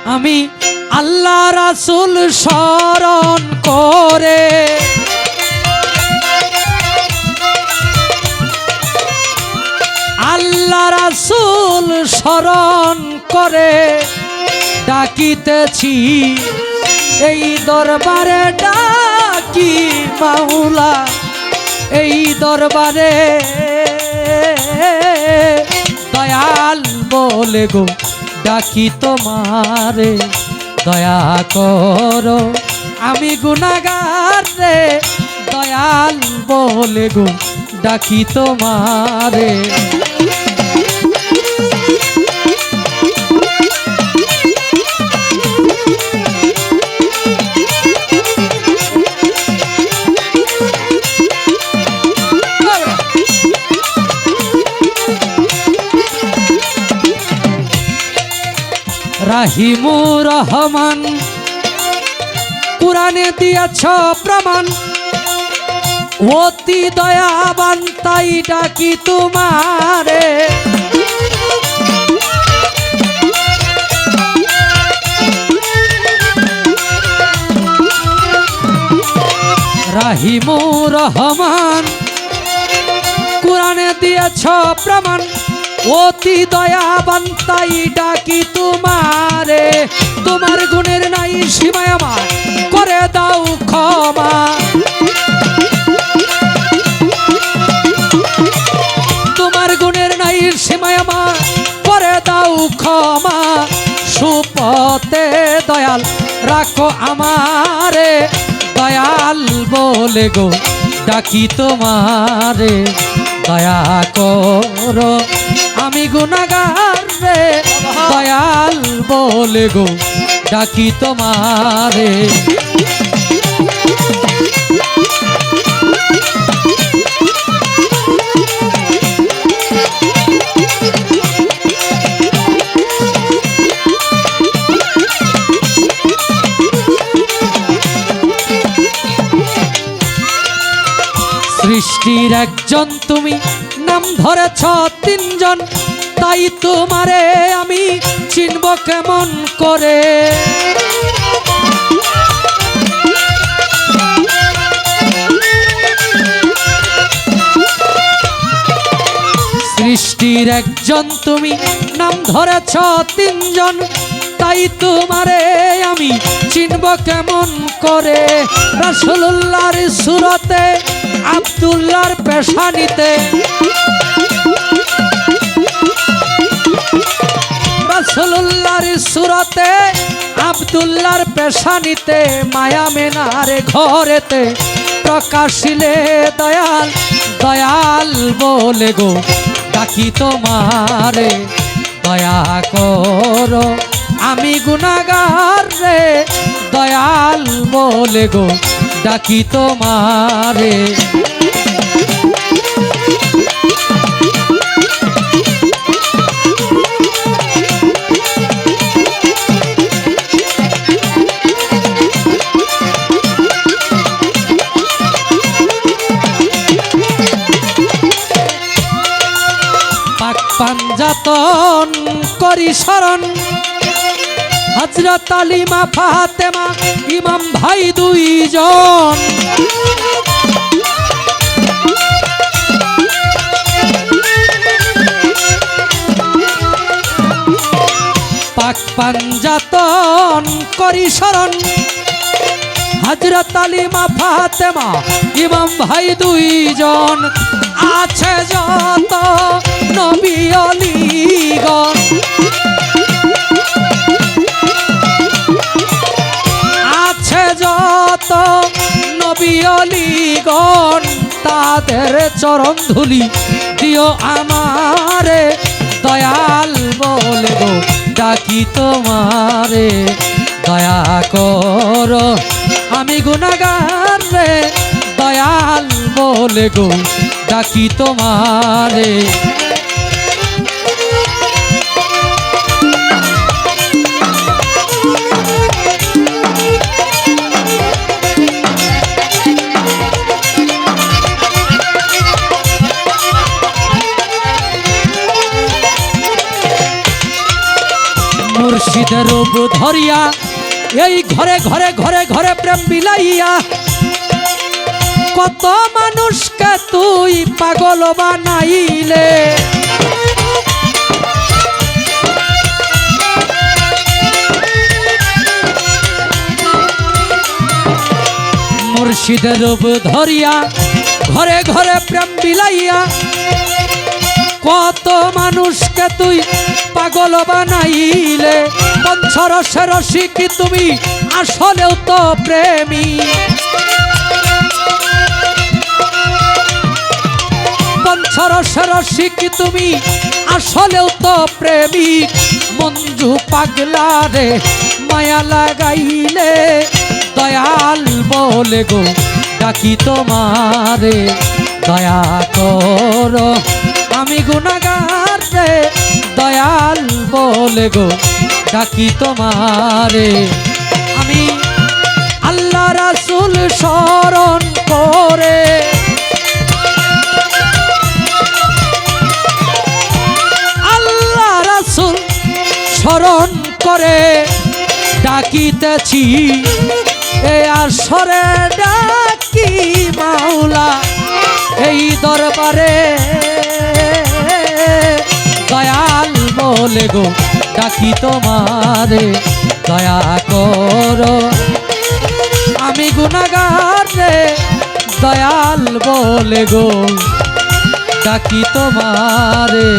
আমি আল্লাহ রাসূল স্মরণ করে আল্লাহ রাসূল স্মরণ করে ডাকিতেছি এই দরবারে ডাকি মাওলা এই দরবারে দয়াল বলে গো ডাকি তোমারে দয়া করো আমি গুনাহগার রে দয়াল বলে গো ডাকি তোমারে রাহিমুর রহমান কুরআনে দিয়েছ প্রমাণ অতি দয়াবান তাই ডাকি তোমারে রাহিমুর রহমান কুরআনে দিয়েছ প্রমাণ অতি দয়াবান তাই ডাকি তোমারে তোমার গুণের নাই সীমা আমার করে দাও ক্ষমা তোমার গুণের নাই সীমা আমার করে দাও ক্ষমা সুপথে দয়াল রাখো আমারে দয়াল বলে গো ডাকি তোমারে দয়া করো আমি গুনাহগার রে দয়াল বলে গো ডাকি তোমারে সৃষ্টির একজন তুমি নাম ধরেছ তিনজন তাই তোমারে আমি চিনব কেমন করে সৃষ্টির একজন তুমি নাম ধরেছ তিনজন তাই তোমারে আমি চিনব কেমন করে রাসূলুল্লাহর সুরতে আব্দুল্লাহর পেশানিতে রাসূলুল্লাহর সুরতে আব্দুল্লাহর পেশানিতে মায়া মেনার ঘরেতে প্রকাশিলে দয়াল দয়াল বলে গো ডাকি তোমারে দয়া করো আমি গুনাহগার রে দয়াল বলে গো ডাকি তোমারে পাক পাঞ্জাতন করি শরণ হযরত আলী মা ফাতেমা ইমাম ভাই দুইজন পাক পাঞ্জাতন করি শরণ হযরত আলী মা ফাতেমা ইমাম ভাই দুইজন আছে যত নবী অলিগণ আছে যত নবী অলিগণ তাদের চরণ ধুলি দিও আমারে দয়াল বলে গো ডাকি তোমারে দয়া করো আমি গুনাহগার রে দয়াল বলে গো ডাকি তোমারে মুর্শিদের রূপ ধরিয়া এই ঘরে ঘরে ঘরে ঘরে প্রেম বিলাইয়া কত মানুষকে তুই পাগল বানাইলে। মুর্শিদের রূপ ধরিয়া ঘরে ঘরে প্রেম বিলাইয়া কত মানুষকে তুই পাগল বানাইলে। পঞ্চরসের রসিক তুমি আসলেও তো প্রেমী, পঞ্চরসের রসিক তুমি আসলেও তো প্রেমিক। মঞ্জু পাগলা রে মায়া লাগাইলে দয়াল বলে গো ডাকি তোমারে। দয়া করো আমি গুনাহগার রে দয়াল বলে গো ডাকি তোমারে। আমি আল্লাহ রাসূল স্মরণ করে আল্লাহ রাসূল স্মরণ করে ডাকিতেছি এ আসরে ডাকি মাওলা এই দরবারে। দয়াল বলে গো ডাকি তোমারে। দয়া করো আমি গুনাহগার রে দয়াল বলে গো ডাকি তোমারে।